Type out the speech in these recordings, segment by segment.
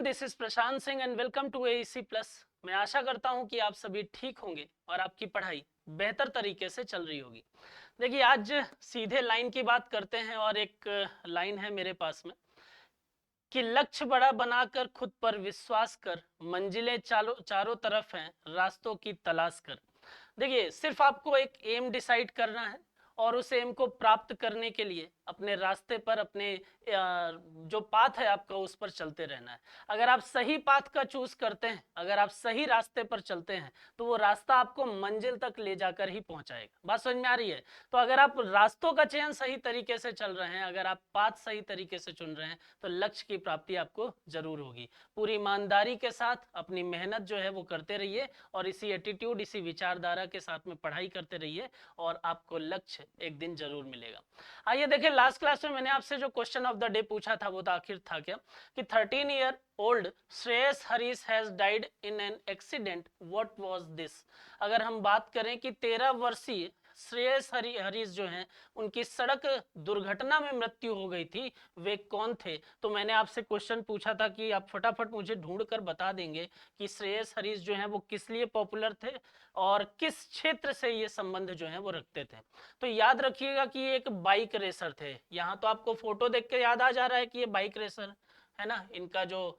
This is Prashant Singh and welcome to AEC plus. मैं आशा करता हूं कि आप सभी ठीक होंगे और आपकी पढ़ाई बेहतर तरीके से चल रही होगी। देखिए, आज सीधे लाइन की बात करते हैं और एक लाइन है मेरे पास में कि लक्ष्य बड़ा बनाकर खुद पर विश्वास कर, मंजिलें चारों तरफ हैं, रास्तों की तलाश कर। देखिए, सिर्फ आपको एक एम डिसाइड करना है और उस एम को प्राप्त करने के लिए अपने रास्ते पर अपने जो पाथ है आपका उस पर चलते रहना है। अगर आप सही पाथ का चूज करते हैं, अगर आप सही रास्ते पर चलते हैं तो वो रास्ता आपको मंजिल तक ले जाकर ही पहुंचाएगा। बात समझ में आ रही है? तो अगर आप रास्तों का चयन सही तरीके से चल रहे हैं, अगर आप पाथ सही तरीके से चुन रहे हैं तो लक्ष्य की प्राप्ति आपको जरूर होगी। पूरी ईमानदारी के साथ अपनी मेहनत जो है वो करते रहिए और इसी एटीट्यूड, इसी विचारधारा के साथ में पढ़ाई करते रहिए और आपको लक्ष्य एक दिन जरूर मिलेगा। आइए देखें, लास्ट क्लास में मैंने आपसे जो क्वेश्चन ऑफ द डे पूछा था वो तो आखिर था क्या कि 13 year old Shreyas Harish has died in an accident, what was this. अगर हम बात करें कि 13 वर्षीय श्रेयस हरीश जो हैं उनकी सड़क दुर्घटना में मृत्यु हो गई थी, वे कौन थे? तो मैंने आपसे क्वेश्चन पूछा था कि आप फटाफट मुझे ढूंढ कर बता देंगे कि श्रेयस हरीश जो है वो किस लिए पॉपुलर थे और किस क्षेत्र से ये संबंध जो है वो रखते थे। तो याद रखिएगा कि ये एक बाइक रेसर थे। यहाँ तो आपको फोटो देख के याद आ जा रहा है कि ये बाइक रेसर है ना। इनका जो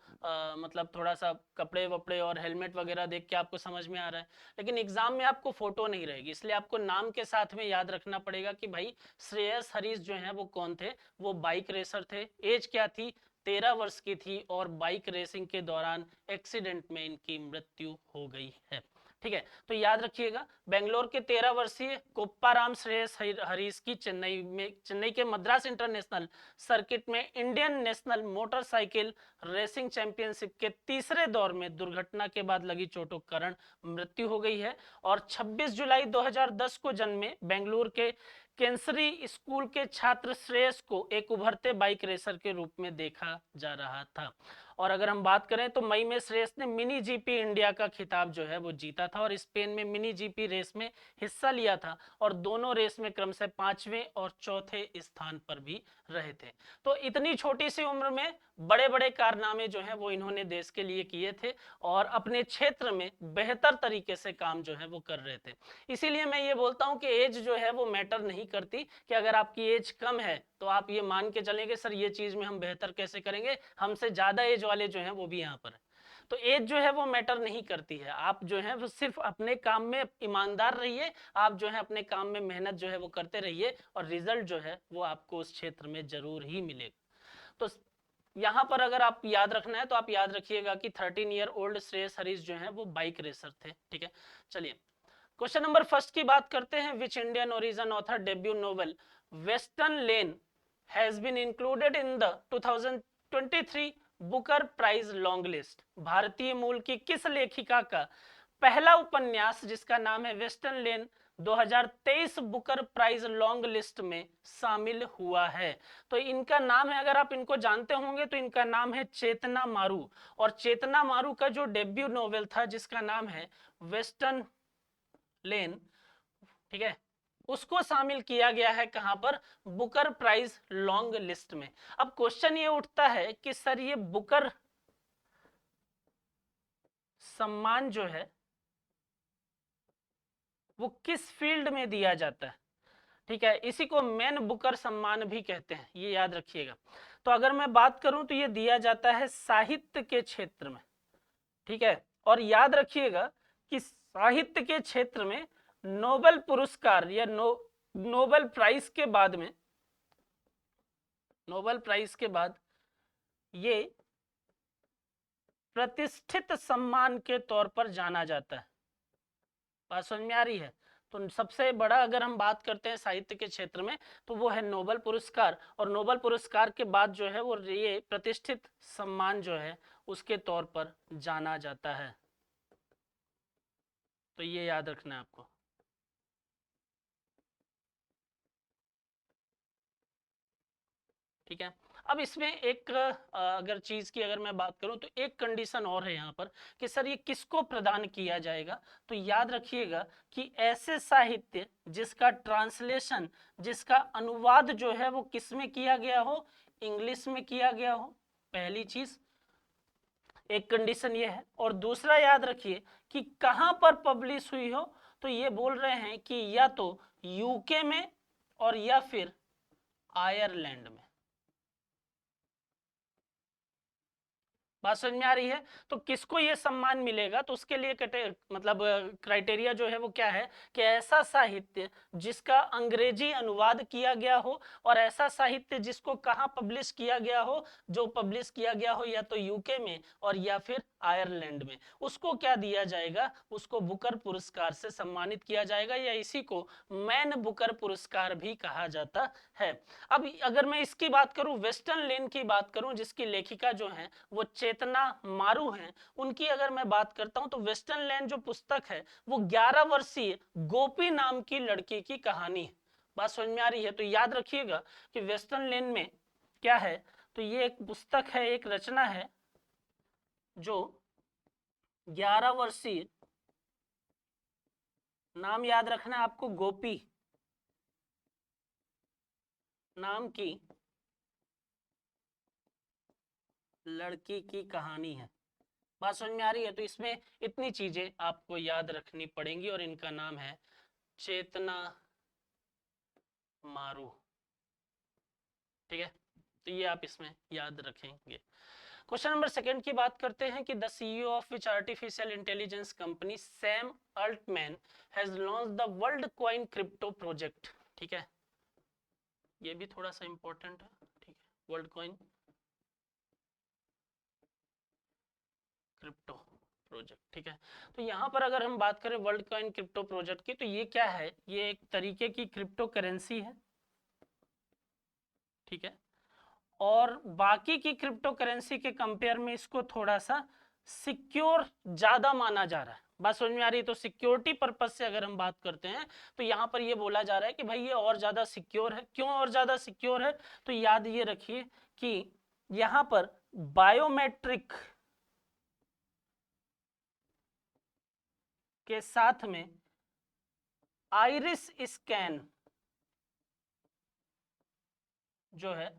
मतलब थोड़ा सा कपड़े वपड़े और हेलमेट वगैरह देख के आपको समझ में आ रहा है, लेकिन एग्जाम में आपको फोटो नहीं रहेगी, इसलिए आपको नाम के साथ में याद रखना पड़ेगा कि भाई श्रेयस हरीश जो है वो कौन थे। वो बाइक रेसर थे। एज क्या थी? 13 वर्ष की थी और बाइक रेसिंग के दौरान एक्सीडेंट में इनकी मृत्यु हो गई है। ठीक है, तो याद रखिएगा, बेंगलोर के 13 वर्षीय कोप्पाराम श्रेयस हरीश की चेन्नई के मद्रास इंटरनेशनल सर्किट में Indian national motorcycle racing championship के तीसरे दौर में दुर्घटना के बाद लगी चोटों के कारण मृत्यु हो गई है। और 26 जुलाई 2010 को जन्मे बेंगलुरु के केंसरी स्कूल के छात्र श्रेयस को एक उभरते बाइक रेसर के रूप में देखा जा रहा था। और अगर हम बात करें तो मई में श्रेयस ने मिनी जीपी इंडिया का खिताब जो है वो जीता था और स्पेन में मिनी जीपी रेस में हिस्सा लिया था और दोनों रेस में क्रमशः 5वें और 4थे स्थान पर भी रहे थे। तो इतनी छोटी सी उम्र में बड़े बड़े कारनामे जो है वो इन्होंने देश के लिए किए थे और अपने क्षेत्र में बेहतर तरीके से काम जो है वो कर रहे थे। इसीलिए मैं ये बोलता हूं कि एज जो है वो मैटर नहीं करती, कि अगर आपकी एज कम है तो आप ये मान के चलेंगे सर ये चीज में हम बेहतर कैसे करेंगे, हमसे ज्यादा एज वाले जो हैं वो भी यहाँ पर है। तो एज जो है वो मैटर नहीं करती है। आप जो है वो सिर्फ अपने काम में ईमानदार रहिए, आप जो है अपने काम में मेहनत जो है वो करते रहिए और रिजल्ट जो है वो आपको उस क्षेत्र में जरूर ही मिलेगा। तो यहाँ पर अगर आप याद रखना है तो आप याद रखिएगा कि 13 ईयर ओल्ड श्रेयस हरीश जो है वो बाइक रेसर थे। ठीक है, चलिए क्वेश्चन नंबर फर्स्ट की बात करते हैं। Which Indian origin author debut novel Western Lane has been included in the 2023 Booker Prize long list. भारतीय मूल की किस लेखिका का पहला उपन्यास जिसका नाम है वेस्टर्न लेन 2023 बुकर प्राइज लॉन्ग लिस्ट में शामिल हुआ है? तो इनका नाम है, अगर आप इनको जानते होंगे तो इनका नाम है चेतना मारू। और चेतना मारू का जो डेब्यू नोवेल था जिसका नाम है वेस्टर्न लेन, ठीक है, उसको शामिल किया गया है कहां पर? बुकर प्राइज लॉन्ग लिस्ट में। अब क्वेश्चन ये उठता है कि सर ये बुकर सम्मान जो है वो किस फील्ड में दिया जाता है? ठीक है, इसी को मैन बुकर सम्मान भी कहते हैं, ये याद रखिएगा। तो अगर मैं बात करूं तो ये दिया जाता है साहित्य के क्षेत्र में। ठीक है, और याद रखिएगा कि साहित्य के क्षेत्र में नोबेल पुरस्कार या नोबेल प्राइज के बाद में, नोबेल प्राइज के बाद ये प्रतिष्ठित सम्मान के तौर पर जाना जाता है। बात समझ में आ रही है? तो सबसे बड़ा अगर हम बात करते हैं साहित्य के क्षेत्र में तो वो है नोबेल पुरस्कार, और नोबेल पुरस्कार के बाद जो है वो ये प्रतिष्ठित सम्मान जो है उसके तौर पर जाना जाता है। तो ये याद रखना है आपको। ठीक है, अब इसमें एक अगर चीज की अगर मैं बात करूं तो एक कंडीशन और है यहाँ पर कि सर ये किसको प्रदान किया जाएगा? तो याद रखिएगा कि ऐसे साहित्य जिसका ट्रांसलेशन, जिसका अनुवाद जो है वो किस में किया गया हो? इंग्लिश में किया गया हो, पहली चीज। एक कंडीशन ये है। और दूसरा याद रखिए कि कहां पर पब्लिश हुई हो, तो ये बोल रहे हैं कि या तो यूके में और या फिर आयरलैंड में। बात समझ में आ रही है? तो किसको ये सम्मान मिलेगा, तो उसके लिए मतलब क्राइटेरिया जो है वो क्या है कि ऐसा साहित्य जिसका अंग्रेजी अनुवाद किया गया हो, और ऐसा साहित्य जिसको कहाँ पब्लिश किया गया हो, जो पब्लिश किया गया हो या तो यूके में और या फिर आयरलैंड में, उसको क्या दिया जाएगा, उसको बुकर पुरस्कार से सम्मानित किया जाएगा, या इसी को मैन बुकर पुरस्कार भी कहा जाता है। अब अगर मैं इसकी बात करूं, वेस्टर्न लेन की बात करूं, जिसकी लेखिका जो है वो चेतना मारू हैं, उनकी अगर मैं बात करता हूं, तो वेस्टर्न लेन जो पुस्तक है वो 11 वर्षीय गोपी नाम की लड़की की कहानी है। बात समझ में आ रही है? तो याद रखिएगा कि वेस्टर्न लेन में क्या है, तो ये एक पुस्तक है, एक रचना है जो 11 वर्षीय, नाम याद रखना है आपको, गोपी नाम की लड़की की कहानी है। बात समझ में आ रही है? तो इसमें इतनी चीजें आपको याद रखनी पड़ेंगी, और इनका नाम है चेतना मारू। ठीक है, तो ये आप इसमें याद रखेंगे। क्वेश्चन नंबर सेकंड की बात करते हैं कि the CEO of which artificial intelligence company Sam Altman has launched the Worldcoin crypto project. ठीक है, ये भी थोड़ा सा इंपॉर्टेंट है। ठीक है, वर्ल्ड कॉइन क्रिप्टो प्रोजेक्ट। ठीक है, तो यहाँ पर अगर हम बात करें वर्ल्ड कॉइन क्रिप्टो प्रोजेक्ट की, तो ये क्या है, ये एक तरीके की क्रिप्टो करेंसी है। ठीक है, और बाकी की क्रिप्टो करेंसी के कंपेयर में इसको थोड़ा सा सिक्योर ज्यादा माना जा रहा है। बात समझ में आ रही है? तो सिक्योरिटी पर्पज से अगर हम बात करते हैं, तो यहाँ पर ये बोला जा रहा है कि भाई ये और ज्यादा सिक्योर है। क्यों और ज्यादा सिक्योर है? तो याद ये रखिए कि यहाँ पर बायोमेट्रिक के साथ में आइरिस स्कैन जो है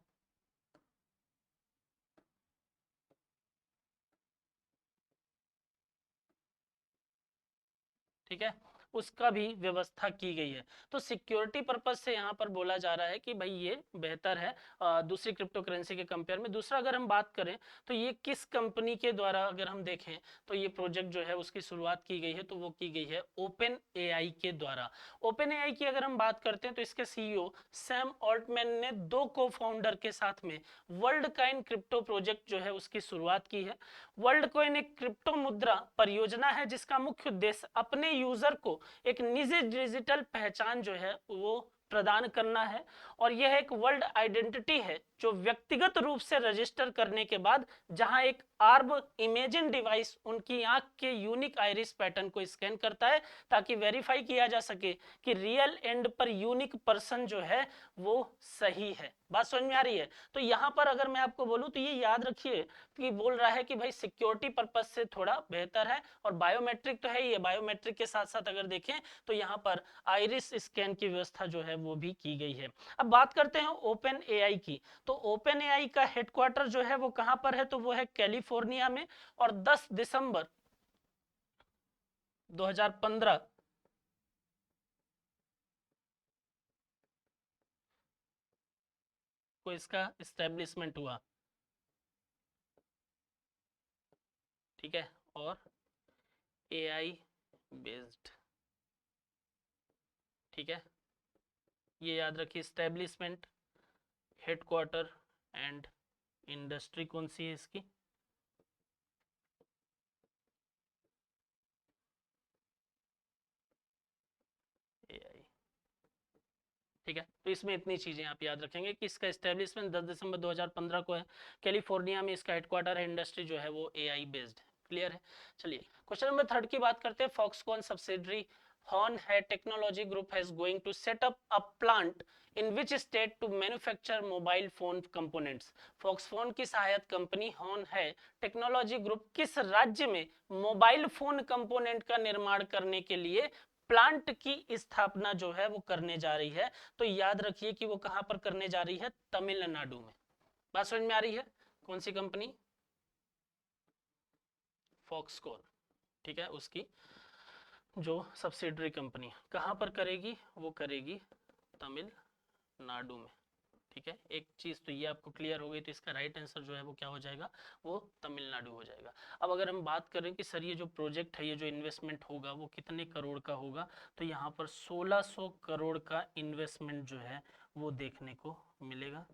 ठीक है, उसका भी व्यवस्था की गई है। तो सिक्योरिटी पर्पज से यहाँ पर बोला जा रहा है कि भाई ये बेहतर है दूसरी क्रिप्टो करेंसी के कंपेयर में। दूसरा अगर हम बात करें तो ये किस कंपनी के द्वारा अगर हम देखें, तो ये प्रोजेक्ट जो है उसकी शुरुआत की गई है, तो वो की गई है ओपन एआई के द्वारा। ओपन एआई की अगर हम बात करते हैं, तो इसके सीईओ सैम ऑल्टमैन ने 2 को फाउंडर के साथ में वर्ल्ड कॉइन क्रिप्टो प्रोजेक्ट जो है उसकी शुरुआत की है। वर्ल्ड कॉइन एक क्रिप्टो मुद्रा परियोजना है जिसका मुख्य उद्देश्य अपने यूजर को एक निजी डिजिटल पहचान जो है वो प्रदान करना है, और यह एक वर्ल्ड आइडेंटिटी है जो व्यक्तिगत रूप से रजिस्टर करने के बाद, जहां एक आर्ब इमेजिन डिवाइस उनकी आंख के यूनिक आइरिस पैटर्न को स्कैन करता है, ताकि वेरीफाई किया जा सके कि रियल एंड पर यूनिक पर्सन जो है वो सही है। बात समझ में आ रही है? तो यहां पर अगर मैं आपको बोलूं, तो ये याद रखिए कि बोल रहा है कि भाई सिक्योरिटी पर्पज से थोड़ा बेहतर है, और बायोमेट्रिक तो है ही है, बायोमेट्रिक के साथ साथ अगर देखें तो यहाँ पर आइरिस स्कैन की व्यवस्था जो है वो भी की गई है। अब बात करते हैं ओपन एआई की। तो ओपन एआई का हेडक्वार्टर जो है वो कहां पर है, तो वो है कैलिफोर्निया में, और 10 दिसंबर 2015 को इसका इस्टेब्लिशमेंट हुआ। ठीक है, और एआई बेस्ड। ठीक है, ये याद रखिए, स्टैब्लिशमेंट, हेडक्वार्टर एंड इंडस्ट्री कौन सी है इसकी, एआई। ठीक है, तो इसमें इतनी चीजें आप याद रखेंगे कि इसका एस्टेब्लिशमेंट 10 दिसंबर 2015 को है, कैलिफोर्निया में इसका हेडक्वार्टर है, इंडस्ट्री जो है वो एआई बेस्ड है। क्लियर है? चलिए क्वेश्चन नंबर थर्ड की बात करते हैं। Foxconn subsidiary Hon Hai technology group has going to set up a plant in which state to manufacture mobile phone components. Foxconn की सहायक company Hon Hai technology group किस राज्य में मोबाइल फोन कंपोनेंट का निर्माण करने के लिए प्लांट की स्थापना जो है वो करने जा रही है? तो याद रखिए कि वो कहां पर करने जा रही है, तमिलनाडु में। बात समझ में आ रही है? कौन सी कंपनी? फॉक्सकॉन, ठीक है, उसकी जो सब्सिडरी कंपनी कहाँ पर करेगी, वो करेगी तमिलनाडु में, ठीक है। एक चीज तो ये आपको क्लियर हो गई, तो इसका राइट आंसर जो है वो क्या हो जाएगा, वो तमिलनाडु हो जाएगा। अब अगर हम बात करें कि सर ये जो प्रोजेक्ट है, ये जो इन्वेस्टमेंट होगा वो कितने करोड़ का होगा, तो यहाँ पर 1600 करोड़ का इन्वेस्टमेंट जो है वो देखने को मिलेगा,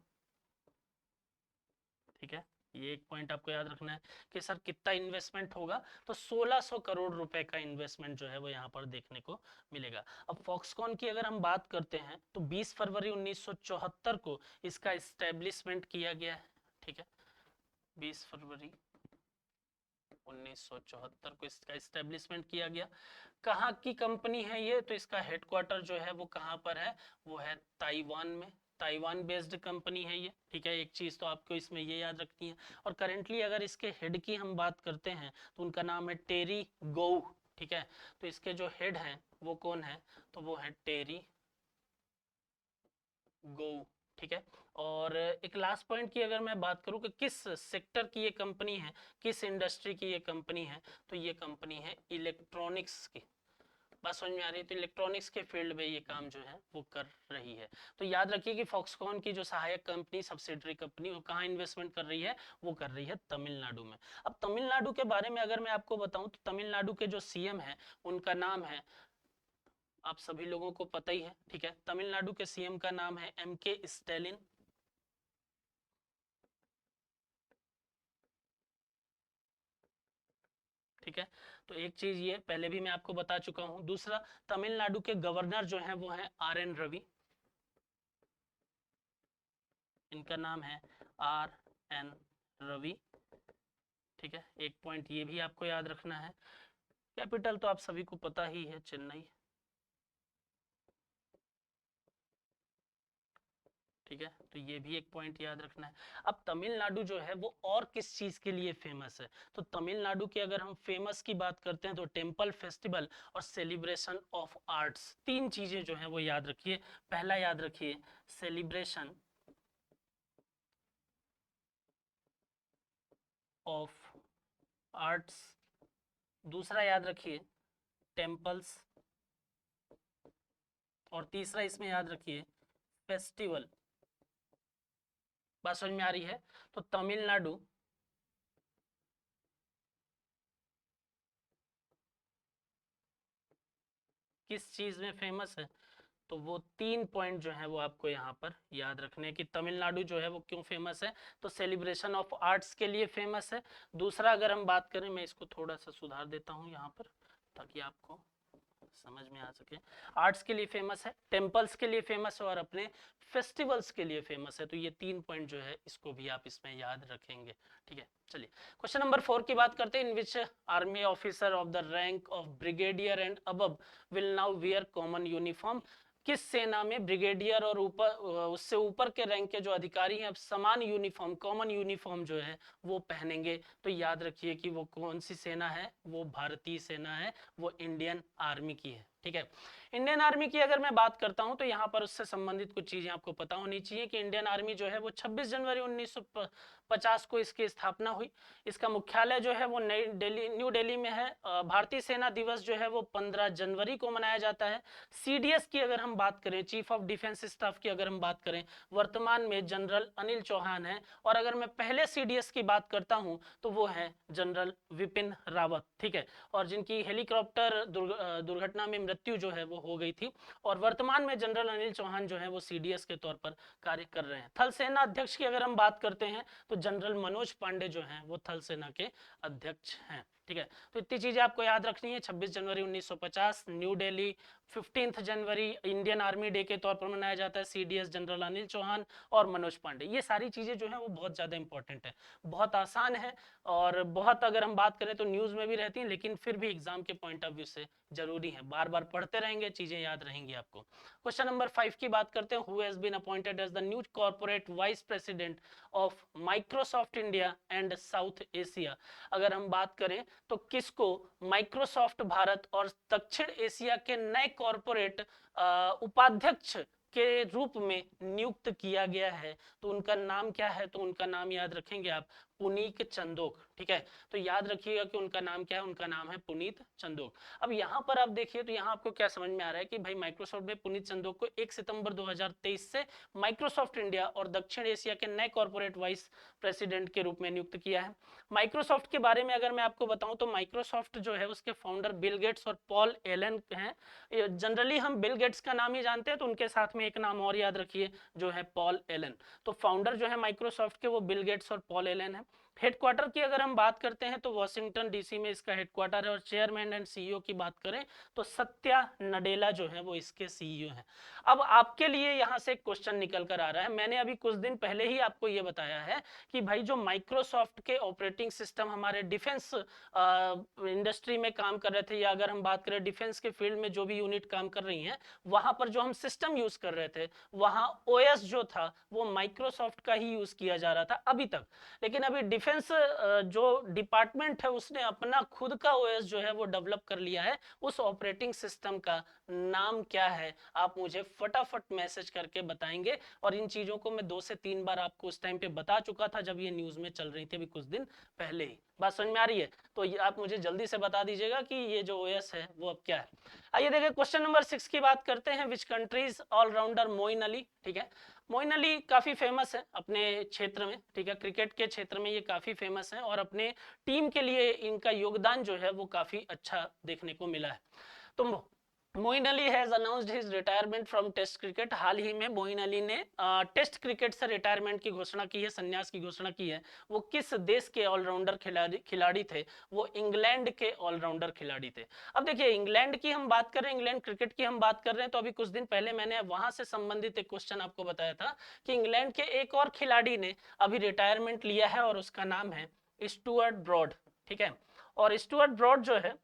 ठीक है। ये एक पॉइंट आपको याद रखना है कि सर कितना इन्वेस्टमेंट होगा, तो 1600 करोड़ रुपए का इन्वेस्टमेंट जो है वो यहाँ पर देखने को मिलेगा। अब फॉक्सकॉन की अगर हम बात करते हैं तो 20 फरवरी 1974 को इसका इस्टेब्लिशमेंट किया गया है, ठीक है। 20 फरवरी 1974 को इसका इस्टेब्लिशमेंट किया गया। कहाँ की कंपनी है ये, तो इसका हेडक्वार्टर जो है वो कहाँ पर है, वो है ताइवान में, ताइवान बेस्ड कंपनी है ये, ठीक है। एक चीज तो आपको इसमें ये याद रखनी है। और करेंटली अगर इसके हेड की हम बात करते हैं तो उनका नाम है टेरी गो, ठीक है। तो इसके जो हेड हैं वो कौन है, तो वो है टेरी गो, ठीक है। और एक लास्ट पॉइंट की अगर मैं बात करूं कि किस सेक्टर की ये कंपनी है, किस इंडस्ट्री की ये कंपनी है, तो ये कंपनी है इलेक्ट्रॉनिक्स की। बात समझ में आ रही है, तो इलेक्ट्रॉनिक्स के फील्ड में ये काम जो है वो कर रही है। तो याद रखिए कि फॉक्सकॉन की जो सहायक कंपनी, सब्सिडरी कंपनी, वो कहाँ इन्वेस्टमेंट कर रही है, वो कर रही है तमिलनाडु में। अब तमिलनाडु के बारे में अगर मैं आपको बताऊं तो तमिलनाडु के जो सीएम है उनका नाम है, आप सभी लोगों को पता ही है, ठीक है। तमिलनाडु के सीएम का नाम है एमके स्टैलिन, ठीक है। तो एक चीज ये पहले भी मैं आपको बता चुका हूं। दूसरा, तमिलनाडु के गवर्नर जो है वो है आर एन रवि, इनका नाम है आर एन रवि, ठीक है। एक पॉइंट ये भी आपको याद रखना है। कैपिटल तो आप सभी को पता ही है, चेन्नई, ठीक है। तो ये भी एक पॉइंट याद रखना है। अब तमिलनाडु जो है वो और किस चीज के लिए फेमस है, तो तमिलनाडु के अगर हम फेमस की बात करते हैं तो टेम्पल फेस्टिवल और सेलिब्रेशन ऑफ आर्ट्स, तीन चीजें जो है वो याद रखिए। पहला याद रखिए सेलिब्रेशन ऑफ आर्ट्स, दूसरा याद रखिए टेम्पल्स, और तीसरा इसमें याद रखिए फेस्टिवल। बात समझ में आ रही है। तो तमिलनाडु किस चीज में फेमस है, तो वो तीन पॉइंट जो है वो आपको यहाँ पर याद रखने हैं कि तमिलनाडु जो है वो क्यों फेमस है। तो सेलिब्रेशन ऑफ आर्ट्स के लिए फेमस है। दूसरा अगर हम बात करें, मैं इसको थोड़ा सा सुधार देता हूँ यहाँ पर ताकि आपको समझ में आ सके। आर्ट्स के लिए फेमस है, टेम्पल्स के लिए फेमस है, और अपने फेस्टिवल्स के लिए फेमस है। तो ये तीन पॉइंट जो है इसको भी आप इसमें याद रखेंगे, ठीक है। चलिए क्वेश्चन नंबर 4 की बात करते हैं। In which army officer of the rank of brigadier and above will now wear common uniform, किस सेना में ब्रिगेडियर और ऊपर उससे ऊपर के रैंक के जो अधिकारी हैं अब समान यूनिफॉर्म, कॉमन यूनिफॉर्म जो है वो पहनेंगे। तो याद रखिए कि वो कौन सी सेना है, वो भारतीय सेना है, वो इंडियन आर्मी की है, ठीक है। इंडियन आर्मी की अगर मैं बात करता हूं तो यहाँ पर उससे संबंधित कुछ चीजें आपको पता होनी चाहिए कि इंडियन आर्मी जो है वो 26 जनवरी 1950 को इसकी स्थापना हुई। इसका मुख्यालय जो है वो नई दिल्ली, न्यू दिल्ली में है। भारतीय सेना दिवस जो है वो 15 जनवरी को मनाया जाता है। सीडीएस की अगर हम बात करें, चीफ ऑफ डिफेंस स्टाफ की अगर हम बात करें, वर्तमान में जनरल अनिल चौहान है। और अगर मैं पहले सीडीएस की बात करता हूं तो वो है जनरल विपिन रावत, ठीक है। और जिनकी हेलीकॉप्टर दुर्घटना में मृत्यु जो है वो हो गई थी। और वर्तमान में जनरल अनिल चौहान जो है वो सीडीएस के तौर पर कार्य कर रहे हैं। थल सेना अध्यक्ष की अगर हम बात करते हैं तो जनरल मनोज पांडे जो हैं वो थल सेना के अध्यक्ष हैं, ठीक है। तो इतनी चीजें आपको याद रखनी है। 26 जनवरी 1950 न्यू दिल्ली, 15 जनवरी इंडियन आर्मी डे के तौर पर मनाया जाता है। सीडीएस जनरल अनिल चौहान और मनोज पांडे, ये सारी चीजें जो है वो बहुत ज्यादा इंपॉर्टेंट है, बहुत आसान है, और बहुत अगर हम बात करें तो न्यूज में भी रहती हैं, लेकिन फिर भी एग्जाम के पॉइंट ऑफ व्यू से जरूरी है। बार बार पढ़ते रहेंगे, चीजें याद रहेंगी आपको। क्वेश्चन नंबर 5 की बात करते हैं। Who has been appointed as the new corporate vice president of Microsoft India and South Asia, अगर हम बात करें तो किसको माइक्रोसॉफ्ट भारत और दक्षिण एशिया के नए कॉर्पोरेट उपाध्यक्ष के रूप में नियुक्त किया गया है, तो उनका नाम क्या है, तो उनका नाम याद रखेंगे आप, पुनीक चंदोक, ठीक है, तो याद रखिएगा कि उनका नाम क्या है, उनका नाम है पुनीत चंदोक। अब यहाँ पर आप देखिए तो यहाँ आपको क्या समझ में आ रहा है कि भाई माइक्रोसॉफ्ट ने पुनीत चंदोक को 1 सितंबर 2023 से माइक्रोसॉफ्ट इंडिया और दक्षिण एशिया के नए कॉर्पोरेट वाइस प्रेसिडेंट के रूप में नियुक्त किया है। माइक्रोसॉफ्ट के बारे में अगर मैं आपको बताऊं तो माइक्रोसॉफ्ट जो है उसके फाउंडर बिल गेट्स और पॉल एलन हैं। जनरली हम बिल गेट्स का नाम ही जानते हैं, तो उनके साथ में एक नाम और याद रखिए जो है पॉल एलन। तो फाउंडर जो है माइक्रोसॉफ्ट के वो बिल गेट्स और पॉल एलन है। हेडक्वार्टर की अगर हम बात करते हैं तो वॉशिंगटन डीसी में इसका हेडक्वार्टर है, और चेयरमैन एंड सीईओ की बात करें तो सत्या नडेला जो है वो इसके सीईओ हैं। अब आपके लिए यहाँ से एक क्वेश्चन निकल कर आ रहा है, मैंने अभी कुछ दिन पहले ही आपको ये बताया है कि भाई जो माइक्रोसॉफ्ट के ऑपरेटिंग सिस्टम हमारे डिफेंस इंडस्ट्री में काम कर रहे थे, या अगर हम बात करें डिफेंस के फील्ड में जो भी यूनिट काम कर रही हैं, वहां पर जो हम सिस्टम यूज कर रहे थे वहां ओएस जो था वो माइक्रोसॉफ्ट का ही यूज किया जा रहा था अभी तक। लेकिन अभी डिफेंस जो डिपार्टमेंट है उसने अपना खुद का ओएस जो है वो डेवलप कर लिया है। उस ऑपरेटिंग सिस्टम का नाम क्या है आप मुझे फटाफट मैसेज करके बताएंगे, और इन चीजों को मैं 2 से 3 बार आपको उस टाइम पे बता चुका था जब ये न्यूज में चल रही थी अभी कुछ दिन पहले ही। बात समझ में आ रही है? तो ये आप मुझे जल्दी से बता दीजिएगा कि ये जो ओएस है वो अब क्या है। आइए देखिए क्वेश्चन नंबर 6 की बात करते हैं। Which countries allrounder Moeen Ali, ठीक है, मोइन अली काफी फेमस है अपने क्षेत्र में, ठीक है, क्रिकेट के क्षेत्र में ये काफी फेमस है और अपने टीम के लिए इनका योगदान जो है वो काफी अच्छा देखने को मिला है। तो Moeen Ali has announced his retirement from test cricket. हाल ही में मोइन अली ने टेस्ट क्रिकेट से रिटायरमेंट की घोषणा की है, संन्यास की घोषणा की है। वो किस देश के ऑलराउंडर खिलाड़ी थे? वो इंग्लैंड के ऑलराउंडर खिलाड़ी थे। अब देखिए इंग्लैंड की हम बात कर रहे हैं, इंग्लैंड क्रिकेट की हम बात कर रहे हैं, तो अभी कुछ दिन पहले मैंने वहां से संबंधित एक क्वेश्चन आपको बताया था कि इंग्लैंड के एक और खिलाड़ी ने अभी रिटायरमेंट लिया है और उसका नाम है स्टुअर्ट ब्रॉड, ठीक है। और स्टुअर्ट ब्रॉड जो है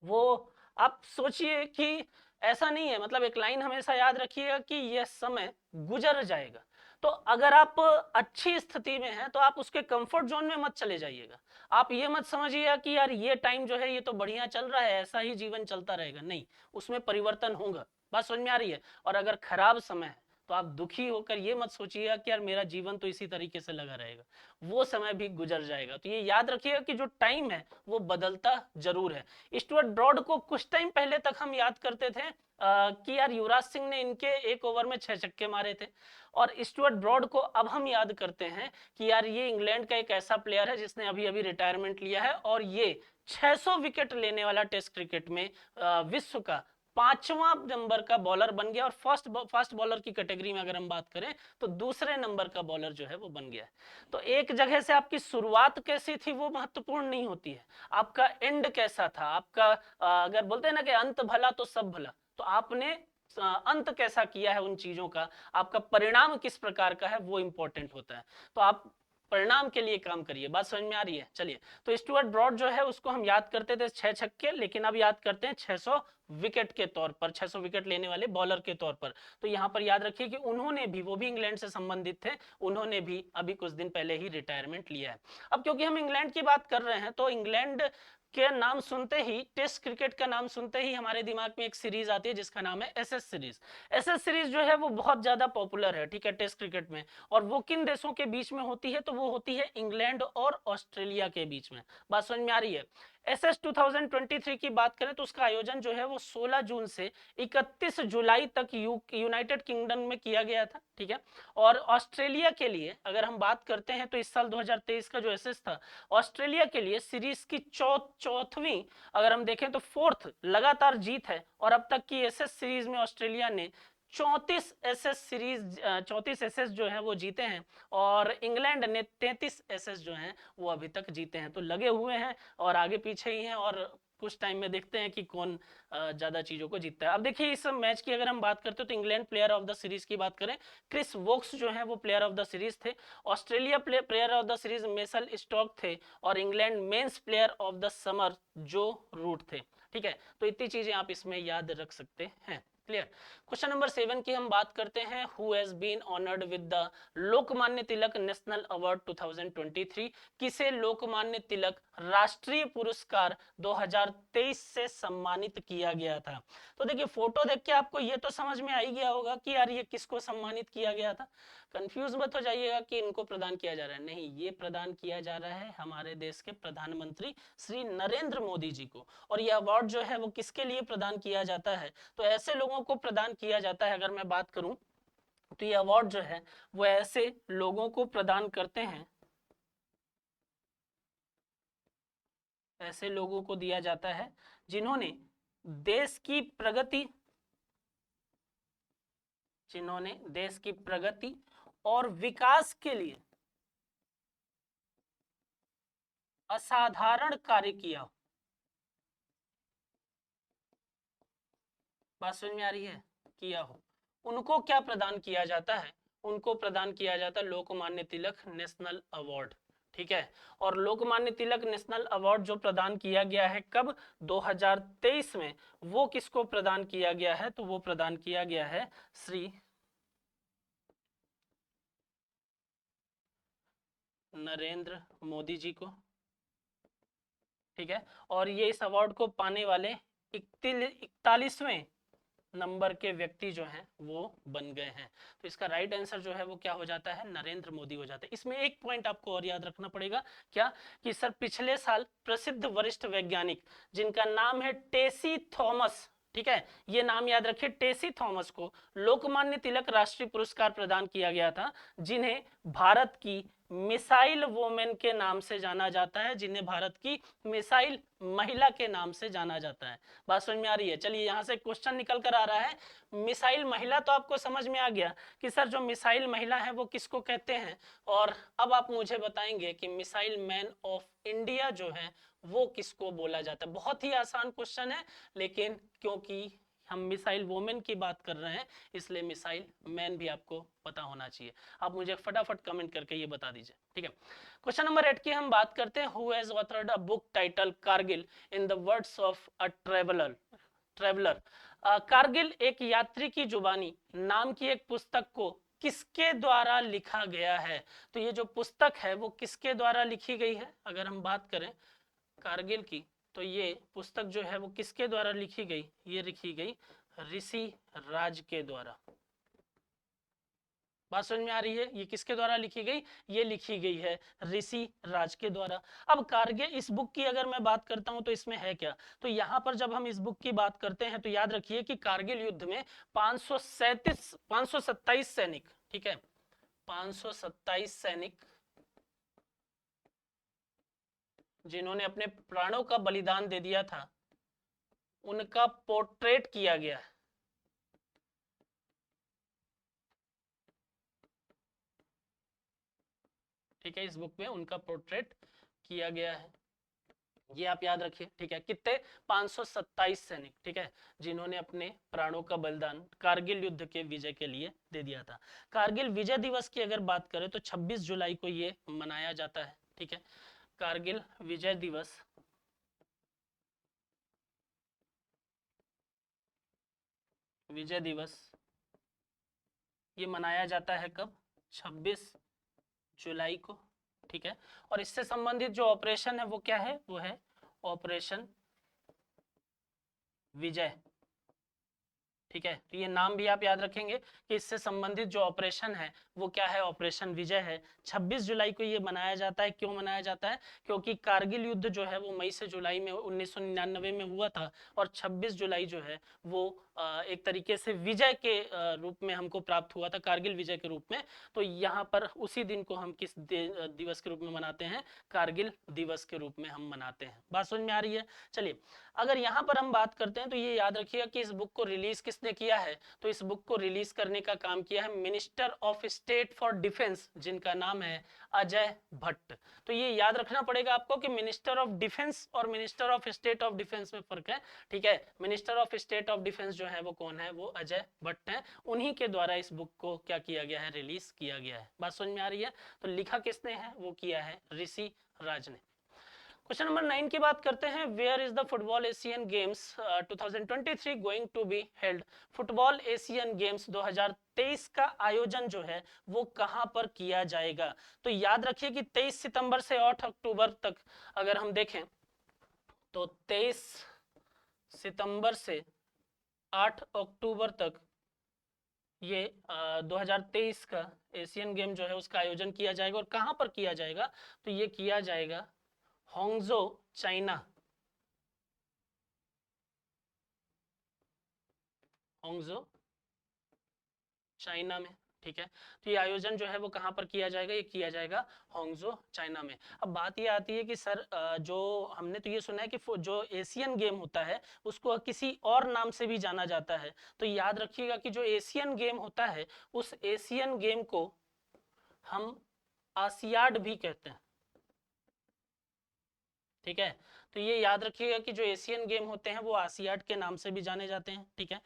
वो, आप सोचिए कि ऐसा नहीं है, मतलब एक लाइन हमेशा याद रखिएगा कि यह समय गुजर जाएगा। तो अगर आप अच्छी स्थिति में हैं तो आप उसके कंफर्ट जोन में मत चले जाइएगा। आप ये मत समझिएगा कि यार ये टाइम जो है ये तो बढ़िया चल रहा है, ऐसा ही जीवन चलता रहेगा, नहीं, उसमें परिवर्तन होगा। बात समझ में आ रही है? और अगर खराब समय है तो आप दुखी होकर ये मत सोचिएगा कि यार मेरा जीवन तो इसी तरीके से लगा रहेगा, वो समय भी गुजर जाएगा। तो ये याद रखिएगा कि जो टाइम है वो बदलता जरूर है। स्टुअर्ट ब्रॉड को कुछ टाइम पहले तक हम याद करते थे कि यार युवराज सिंह ने इनके एक ओवर में 6 छक्के मारे थे, और स्टुअर्ट ब्रॉड को अब हम याद करते हैं कि यार ये इंग्लैंड का एक ऐसा प्लेयर है जिसने अभी अभी रिटायरमेंट लिया है, और ये 600 विकेट लेने वाला टेस्ट क्रिकेट में विश्व का 5वां नंबर का बॉलर बन गया। और फास्ट बॉलर की कैटेगरी में अगर हम बात करें तो दूसरे नंबर का बॉलर जो है वो बन गया है। तो एक जगह से आपकी शुरुआत कैसी थी वो महत्वपूर्ण नहीं होती है, आपका एंड कैसा था, आपका अगर बोलते हैं ना कि अंत भला तो सब भला, तो आपने अंत कैसा किया है उन चीजों का, आपका परिणाम किस प्रकार का है वो इंपॉर्टेंट होता है। तो आप परिणाम के लिए काम करिए। बात समझ में आ रही है? चलिए, तो स्टुअर्ट ब्रॉड जो है उसको हम याद करते थे 6 छक्के, लेकिन अब याद करते हैं 600 विकेट के तौर पर, 600 विकेट लेने वाले बॉलर के तौर पर। तो यहां पर याद रखिए कि उन्होंने भी, वो भी इंग्लैंड से संबंधित थे, उन्होंने भी अभी कुछ दिन पहले ही रिटायरमेंट लिया है। अब क्योंकि हम इंग्लैंड की बात कर रहे हैं तो इंग्लैंड के नाम सुनते ही, टेस्ट क्रिकेट का नाम सुनते ही हमारे दिमाग में एक सीरीज आती है जिसका नाम है एसएस सीरीज। एसएस सीरीज जो है वो बहुत ज्यादा पॉपुलर है, ठीक है, टेस्ट क्रिकेट में। और वो किन देशों के बीच में होती है? तो वो होती है इंग्लैंड और ऑस्ट्रेलिया के बीच में। बात समझ में आ रही है? एसएस 2023 की बात करें तो उसका आयोजन जो है वो 16 जून से 31 जुलाई तक यूनाइटेड किंगडम में किया गया था, ठीक है। और ऑस्ट्रेलिया के लिए अगर हम बात करते हैं तो इस साल 2023 का जो एसएस था, ऑस्ट्रेलिया के लिए सीरीज की चौथवीं, अगर हम देखें तो 4th लगातार जीत है। और अब तक की एसएस सीरीज में ऑस्ट्रेलिया ने 34 एसएस जो है वो जीते हैं, और इंग्लैंड ने 33 एसएस जो हैं वो अभी तक जीते हैं। तो लगे हुए हैं और आगे पीछे ही हैं, और कुछ टाइम में देखते हैं कि कौन ज्यादा चीजों को जीतता है। अब देखिए इस मैच की अगर हम बात करते हैं तो England player of the series की बात करें, क्रिस वोक्स जो है वो प्लेयर ऑफ द सीरीज थे। Australia player of the series Mitchell Starc थे, और England men's player of the summer Joe Root थे, ठीक है। तो इतनी चीजें आप इसमें याद रख सकते हैं। क्लियर? क्वेश्चन नंबर 7 की हम बात करते हैं। Who has been honoured with the Lokmanya Tilak national award 2023? किसे लोकमान्य तिलक राष्ट्रीय पुरस्कार 2023 से सम्मानित किया गया था? तो देखिए फोटो देख के आपको ये तो समझ में आ ही गया होगा कि यार ये किसको सम्मानित किया गया था। कंफ्यूज मत हो जाइएगा कि इनको प्रदान किया जा रहा है, नहीं, ये प्रदान किया जा रहा है हमारे देश के प्रधानमंत्री श्री नरेंद्र मोदी जी को। और ये अवार्ड जो है वो किसके लिए प्रदान किया जाता है, तो ऐसे लोगों को प्रदान किया जाता है। अगर मैं बात करूं तो ये अवार्ड जो है वो ऐसे लोगों को प्रदान करते हैं, ऐसे लोगों को दिया जाता है जिन्होंने देश की प्रगति, जिन्होंने देश की प्रगति और विकास के लिए असाधारण कार्य किया। बात समझ में आ रही है, किया हो, उनको क्या प्रदान किया जाता है, उनको प्रदान किया जाता है लोकमान्य तिलक नेशनल अवार्ड। ठीक है, और लोकमान्य तिलक नेशनल अवार्ड जो प्रदान किया गया है कब, 2023 में, वो किसको प्रदान किया गया है, तो वो प्रदान किया गया है श्री नरेंद्र मोदी जी को। ठीक है, और ये इस अवार्ड को पाने वाले 41वें नंबर के व्यक्ति जो हैं वो बन गए हैं। तो इसका राइट आंसर जो है वो क्या हो जाता है, नरेंद्र मोदी हो जाता है। इसमें एक पॉइंट आपको और याद रखना पड़ेगा, क्या, कि सर पिछले साल प्रसिद्ध वरिष्ठ वैज्ञानिक जिनका नाम है टेसी थॉमस, ठीक है, ये नाम याद रखिए, टेसी थॉमस को लोकमान्य तिलक राष्ट्रीय पुरस्कार प्रदान किया गया था, जिन्हें भारत की मिसाइल वोमेन के नाम से जाना जाता है, जिन्हें भारत की मिसाइल महिला के नाम से जाना जाता है। बात समझ में आ रही है। चलिए यहाँ से क्वेश्चन निकल कर आ रहा है, मिसाइल महिला तो आपको समझ में आ गया कि सर जो मिसाइल महिला है वो किसको कहते हैं, और अब आप मुझे बताएंगे कि मिसाइल मैन ऑफ इंडिया जो है वो किसको बोला जाता है। बहुत ही आसान क्वेश्चन है, लेकिन क्योंकि हम मिसाइल वोमेन की बात कर रहे हैं इसलिए मिसाइल मैन भी आपको पता होना चाहिए। आप मुझे फटाफट कमेंट करके ये बता दीजिए। ठीक है, क्वेश्चन नंबर 8 की हम बात करते हैं, who has authored a book title Kargil in the words of a traveller. Kargil एक यात्री की जुबानी नाम की एक पुस्तक को किसके द्वारा लिखा गया है, तो ये जो पुस्तक है वो किसके द्वारा लिखी गई है, अगर हम बात करें कारगिल की, तो ये पुस्तक जो है वो किसके द्वारा लिखी गई, ये लिखी गई ऋषि राज के द्वारा। बात समझ में आ रही है, ये किसके द्वारा लिखी गई, ये लिखी गई है ऋषि राज के द्वारा। अब कारगिल, इस बुक की अगर मैं बात करता हूं तो इसमें है क्या, तो यहां पर जब हम इस बुक की बात करते हैं तो याद रखिए कि कारगिल युद्ध में 527 सैनिक, ठीक है, 527 सैनिक जिन्होंने अपने प्राणों का बलिदान दे दिया था, उनका पोर्ट्रेट किया गया है। ठीक है, इस बुक में उनका पोर्ट्रेट किया गया है, ये आप याद रखिए। ठीक है, कितने, 527 सैनिक, ठीक है, जिन्होंने अपने प्राणों का बलिदान कारगिल युद्ध के विजय के लिए दे दिया था। कारगिल विजय दिवस की अगर बात करें तो 26 जुलाई को ये मनाया जाता है। ठीक है, कारगिल विजय दिवस ये मनाया जाता है कब, 26 जुलाई को। ठीक है, और इससे संबंधित जो ऑपरेशन है वो क्या है, वो है ऑपरेशन विजय। ठीक है, तो ये नाम भी आप याद रखेंगे कि इससे संबंधित जो ऑपरेशन है वो क्या है, ऑपरेशन विजय है। 26 जुलाई को ये मनाया जाता है। क्यों मनाया जाता है, क्योंकि कारगिल युद्ध जो है वो मई से जुलाई में 1999 में हुआ था, और 26 जुलाई जो है वो एक तरीके से विजय के रूप में हमको प्राप्त हुआ था, कारगिल विजय के रूप में। तो यहाँ पर उसी दिन को हम किस दिवस के रूप में मनाते हैं, कारगिल दिवस के रूप में हम मनाते हैं। बात समझ में आ रही है। चलिए, अगर यहाँ पर हम बात करते हैं तो ये याद रखिएगा कि इस बुक को रिलीज किसने किया है, तो इस बुक को रिलीज करने का काम किया है minister of state for defence, जिनका नाम है अजय भट्ट। तो ये याद रखना पड़ेगा आपको कि मिनिस्टर ऑफ डिफेंस और minister of state of defence में फर्क है। ठीक है, minister of state of defence जो है वो कौन है, वो अजय भट्ट है, उन्हीं के द्वारा इस बुक को क्या किया गया है, रिलीज किया गया है। बात समझ में आ रही है। तो लिखा किसने है, वो किया है ऋषि राज ने। क्वेश्चन नंबर 9 की बात करते हैं, where is the football Asian Games 2023 going to be held. Football Asian Games 2023 का आयोजन जो है वो कहां पर किया जाएगा, तो याद रखिए कि 23 सितंबर से 8 अक्टूबर तक अगर हम देखें तो 23 सितंबर से 8 अक्टूबर तक ये 2023 का एशियन गेम जो है उसका आयोजन किया जाएगा और कहां पर किया जाएगा, तो ये किया जाएगा होंगजो चाइना, होंगजो चाइना में। ठीक है, तो ये आयोजन जो है वो कहां पर किया जाएगा, ये किया जाएगा होंगजो चाइना में। अब बात ये आती है कि सर जो हमने तो ये सुना है कि जो एशियन गेम होता है उसको किसी और नाम से भी जाना जाता है, तो याद रखिएगा कि जो एशियन गेम होता है उस एशियन गेम को हम आसियाड भी कहते हैं। ठीक है, तो ये याद रखिएगा कि जो एशियन गेम होते हैं वो आसियाड के नाम से भी जाने जाते हैं। ठीक है,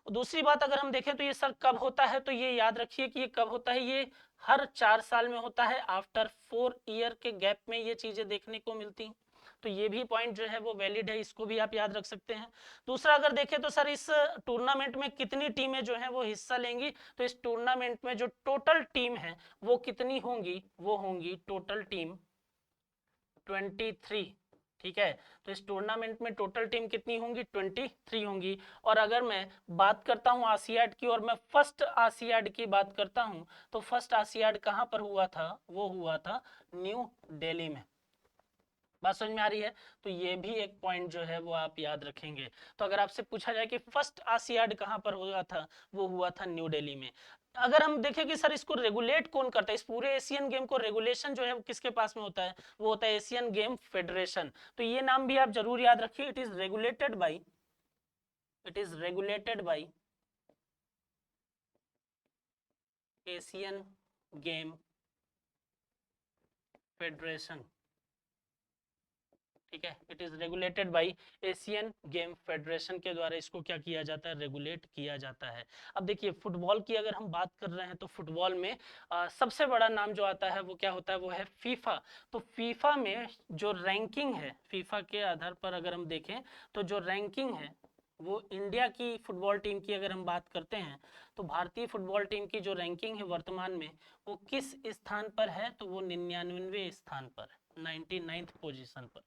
दूसरी बात अगर हम देखें तो ये सर कब होता है, तो ये याद रखिए कि ये कब होता है, ये हर 4 साल में होता है, आफ्टर 4 ईयर के गैप में ये चीजें देखने को मिलती हैं। तो ये भी पॉइंट जो है वो वैलिड है, इसको भी आप याद रख सकते हैं। दूसरा अगर देखें तो सर इस टूर्नामेंट में कितनी टीमें जो हैं वो हिस्सा लेंगी, तो इस टूर्नामेंट में जो टोटल टीम है वो कितनी होंगी, वो होंगी टोटल टीम 23। ठीक है, तो इस टूर्नामेंट में टोटल टीम कितनी होंगी, 23 होंगी। और अगर मैं बात करता हूं आसियाड की, और मैं फर्स्ट आसियाड की बात करता हूं, तो फर्स्ट आसियाड कहां पर हुआ था, वो हुआ था न्यू दिल्ली में। बात समझ में आ रही है, तो ये भी एक पॉइंट जो है वो आप याद रखेंगे। तो अगर आपसे पूछा जाए कि फर्स्ट आसियाड कहां पर हुआ था, वो हुआ था न्यू दिल्ली में। अगर हम देखें कि सर इसको रेगुलेट कौन करता है, इस पूरे एशियन गेम को रेगुलेशन जो है वो किसके पास में होता है, वो होता है एशियन गेम फेडरेशन। तो ये नाम भी आप जरूर याद रखिए, it is regulated by, it is regulated by Asian game federation. ठीक है, it is regulated by Asian game federation के द्वारा इसको क्या किया जाता है, रेगुलेट किया जाता है। अब देखिए फुटबॉल की अगर हम बात कर रहे हैं तो फुटबॉल में सबसे बड़ा नाम जो आता है वो क्या होता है, वो है फीफा। तो फीफा में जो रैंकिंग है, फीफा के आधार पर अगर हम देखें तो जो रैंकिंग है वो इंडिया की फुटबॉल टीम की अगर हम बात करते हैं तो भारतीय फुटबॉल टीम की जो रैंकिंग है वर्तमान में वो किस स्थान पर है, तो वो 99वें स्थान पर, 99th पोजीशन पर।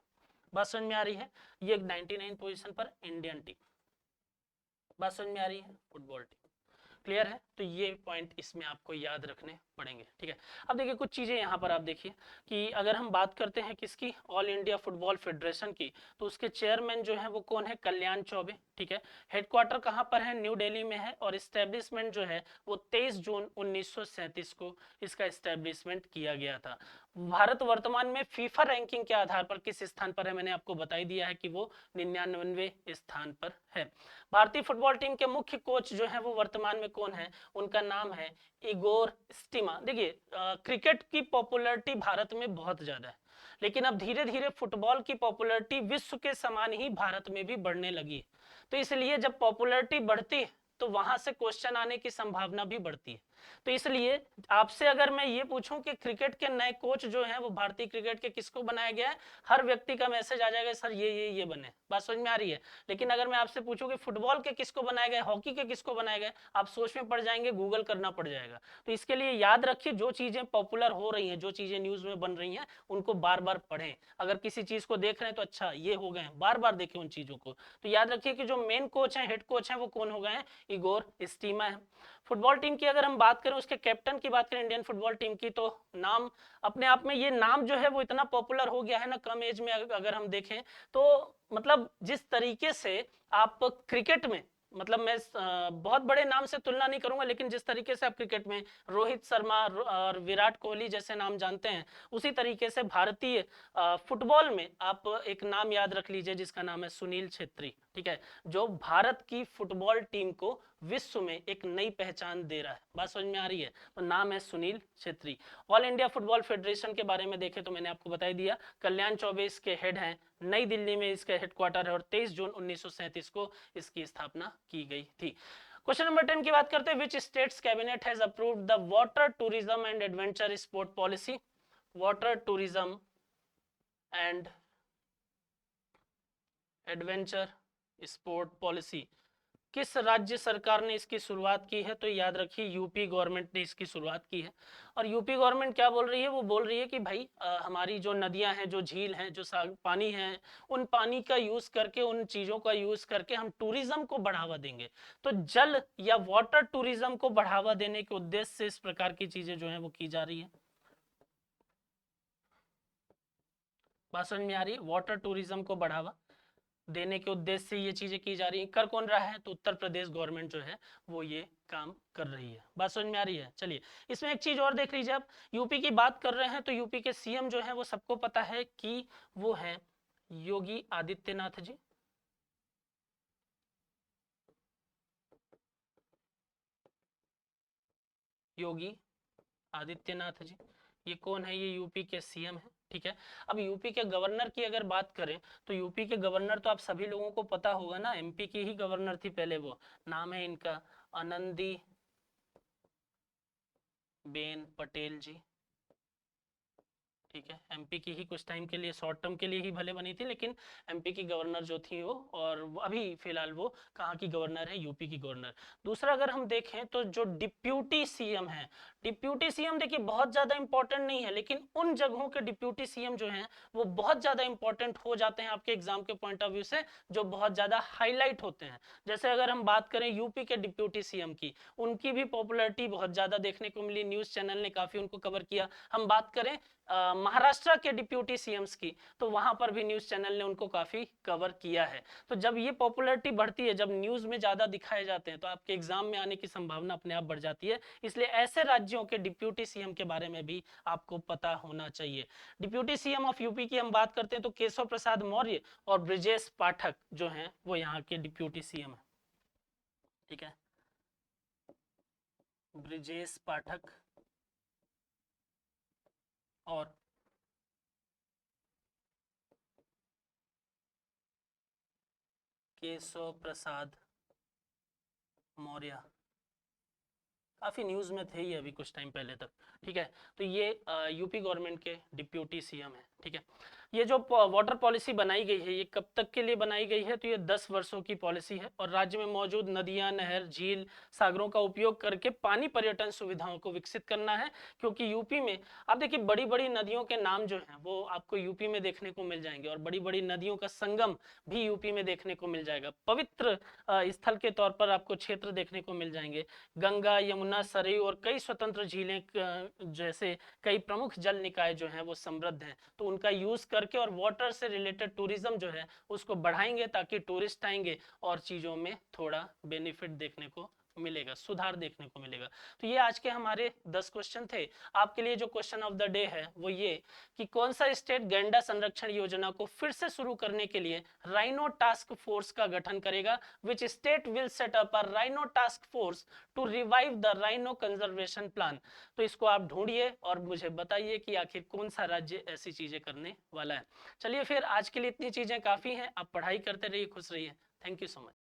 बात समझ में आ रही है, ये 99 पोजीशन पर इंडियन टीम। बात समझ में आ रही है, फुटबॉल टीम। क्लियर है, तो ये पॉइंट इसमें आपको याद रखने पड़ेंगे। ठीक है, अब देखिए कुछ चीजें यहाँ पर आप देखिए कि अगर हम बात करते हैं किसकी, ऑल इंडिया फुटबॉल फेडरेशन की, तो उसके चेयरमैन जो है वो कौन है, कल्याण चौबे। ठीक है, हेडक्वार्टर कहाँ पर है, न्यू दिल्ली में है, और इस्टेब्लिशमेंट जो है वो 23 जून 1937 को इसका इस्टेब्लिशमेंट किया गया था। भारत वर्तमान में फीफा रैंकिंग के आधार पर किस स्थान पर है, मैंने आपको बता ही दिया है कि वो 99वें स्थान पर है। भारतीय फुटबॉल टीम के मुख्य कोच जो है वो वर्तमान में कौन है, उनका नाम है इगोर स्टीमा। देखिए क्रिकेट की पॉपुलैरिटी भारत में बहुत ज्यादा है, लेकिन अब धीरे धीरे फुटबॉल की पॉपुलैरिटी विश्व के समान ही भारत में भी बढ़ने लगी है। तो इसलिए जब पॉपुलैरिटी बढ़ती है तो वहां से क्वेश्चन आने की संभावना भी बढ़ती है। तो इसलिए आपसे अगर मैं ये पूछूं कि क्रिकेट के नए कोच जो हैं वो भारतीय क्रिकेट के किसको बनाया गया है, हर व्यक्ति का मैसेज आ जाएगा सर ये बने। बात समझ में आ रही है। लेकिन अगर मैं आपसे पूछूं कि फुटबॉल के किसको बनाया गया, हॉकी के किसको बनाया गया, आप सोच में पड़ जाएंगे, गूगल करना पड़ जाएगा। तो इसके लिए याद रखिए जो चीजें पॉपुलर हो रही हैं, जो चीजें न्यूज में बन रही हैं, उनको बार बार पढ़ें। अगर किसी चीज को देख रहे हैं तो अच्छा ये हो गए, बार बार देखें उन चीजों को। तो याद रखिए कि जो मेन कोच हैं, हेड कोच हैं, वो कौन हो गए हैं, इगोर स्टीमा है। फुटबॉल टीम की अगर हम बात करें, उसके कैप्टन की बात करें इंडियन फुटबॉल टीम की, तो नाम अपने आप में, ये नाम जो है वो इतना पॉपुलर हो गया है ना कम एज में, अगर हम देखें तो मतलब जिस तरीके से आप क्रिकेट में, मतलब मैं बहुत बड़े नाम से तुलना नहीं करूंगा, लेकिन जिस तरीके से आप क्रिकेट में रोहित शर्मा और विराट कोहली जैसे नाम जानते हैं, उसी तरीके से भारतीय फुटबॉल में आप एक नाम याद रख लीजिए जिसका नाम है सुनील छेत्री। ठीक है, जो भारत की फुटबॉल टीम को विश्व में एक नई पहचान दे रहा है। बात समझ में आ रही है, तो नाम है Sunil Chhetri. All India football federation के बारे में देखें तो मैंने आपको बता ही दिया, कल्याण चौबे इसके हेड हैं, नई दिल्ली में इसका हेडक्वार्टर है, और 23 जून 1937 को इसकी स्थापना की गई थी। क्वेश्चन नंबर 10 की बात करते हैं, which states cabinet has approved the water tourism and adventure sport policy. Water tourism and adventure sport policy किस राज्य सरकार ने इसकी शुरुआत की है? तो याद रखिए यूपी गवर्नमेंट ने इसकी शुरुआत की है। और यूपी गवर्नमेंट क्या बोल रही है? वो बोल रही है कि भाई हमारी जो नदियां हैं, जो झील हैं, जो पानी है, उन पानी का यूज करके, उन चीजों का यूज करके हम टूरिज्म को बढ़ावा देंगे। तो जल या वाटर टूरिज्म को बढ़ावा देने के उद्देश्य से इस प्रकार की चीजें जो है वो की जा रही है। बात समझ में आ रही है? वाटर टूरिज्म को बढ़ावा देने के उद्देश्य से ये चीजें की जा रही है। कर कौन रहा है? तो उत्तर प्रदेश गवर्नमेंट जो है वो ये काम कर रही है। बात समझ में आ रही है? चलिए इसमें एक चीज और देख लीजिए आप, यूपी की बात कर रहे हैं तो यूपी के सीएम जो है वो सबको पता है कि वो है योगी आदित्यनाथ जी। योगी आदित्यनाथ जी, ये कौन है? ये यूपी के सीएम है। ठीक है। अब यूपी के गवर्नर की अगर बात करें तो यूपी के गवर्नर तो आप सभी लोगों को पता होगा ना, एमपी की ही गवर्नर थी पहले, वो नाम है इनका आनंदी बेन पटेल जी। ठीक है, एमपी की ही कुछ टाइम के लिए, शॉर्ट टर्म के लिए ही भले बनी थी, लेकिन एमपी की गवर्नर जो थी वो, और वो अभी फिलहाल वो कहाँ की गवर्नर है? यूपी की गवर्नर। दूसरा अगर हम देखें तो जो डिप्यूटी सीएम है, डिप्यूटी सीएम देखिए बहुत ज्यादा इंपॉर्टेंट नहीं है, लेकिन उन जगहों के डिप्यूटी सीएम जो हैं वो बहुत ज्यादा इंपॉर्टेंट हो जाते हैं आपके एग्जाम के पॉइंट ऑफ व्यू से, जो बहुत ज्यादा हाईलाइट होते हैं। जैसे अगर हम बात करें यूपी के डिप्यूटी सीएम की, उनकी भी पॉपुलैरिटी बहुत ज्यादा देखने को मिली, न्यूज चैनल ने काफी उनको कवर किया। हम बात करें महाराष्ट्र के डिप्यूटी सीएम्स की, तो वहां पर भी न्यूज चैनल ने उनको काफी कवर किया है। तो जब ये पॉपुलैरिटी बढ़ती है, जब न्यूज में ज्यादा दिखाए जाते हैं, तो आपके एग्जाम में आने की संभावना अपने आप बढ़ जाती है। इसलिए ऐसे राज्यों के डिप्यूटी सीएम के बारे में भी आपको पता होना चाहिए। डिप्यूटी सीएम ऑफ यूपी की हम बात करते हैं तो केशव प्रसाद मौर्य और ब्रिजेश पाठक जो हैं वो यहाँ के डिप्यूटी सीएम है। ठीक है, ब्रिजेश पाठक और केशव प्रसाद मौर्य, काफी न्यूज में थे ये अभी कुछ टाइम पहले तक। ठीक है, तो ये यूपी गवर्नमेंट के डिप्यूटी सीएम है। ठीक है, ये जो वाटर पॉलिसी बनाई गई है ये कब तक के लिए बनाई गई है? तो ये 10 वर्षों की पॉलिसी है, और राज्य में मौजूद नदियां, नहर, झील, सागरों का उपयोग करके पानी पर्यटन सुविधाओं को विकसित करना है। क्योंकि यूपी में आप देखिए बड़ी बड़ी नदियों के नाम जो हैं वो आपको यूपी में देखने को मिल जाएंगे, और बड़ी बड़ी नदियों का संगम भी यूपी में देखने को मिल जाएगा। पवित्र स्थल के तौर पर आपको क्षेत्र देखने को मिल जाएंगे। गंगा, यमुना, सरयू और कई स्वतंत्र झीलें जैसे कई प्रमुख जल निकाय जो हैं वो समृद्ध हैं। तो उनका यूज करके और वाटर से रिलेटेड टूरिज्म जो है उसको बढ़ाएंगे, ताकि टूरिस्ट आएंगे और चीजों में थोड़ा बेनिफिट देखने को मिलेगा, सुधार देखने को मिलेगा। तो ये आज के हमारे 10 क्वेश्चन थे। आपके लिए जो क्वेश्चन ऑफ द डे है वो ये कि कौन सा स्टेट गैंडा संरक्षण योजना को फिर से शुरू करने के लिए राइनो टास्क फोर्स का गठन करेगा? Which state will set up a rhino task force to revive the rhino conservation plan? तो इसको आप ढूंढिए और मुझे बताइए कि आखिर कौन सा राज्य ऐसी चीजें करने वाला है। चलिए फिर आज के लिए इतनी चीजें काफी हैं, आप पढ़ाई करते रहिए, खुश रहिए। Thank you so much.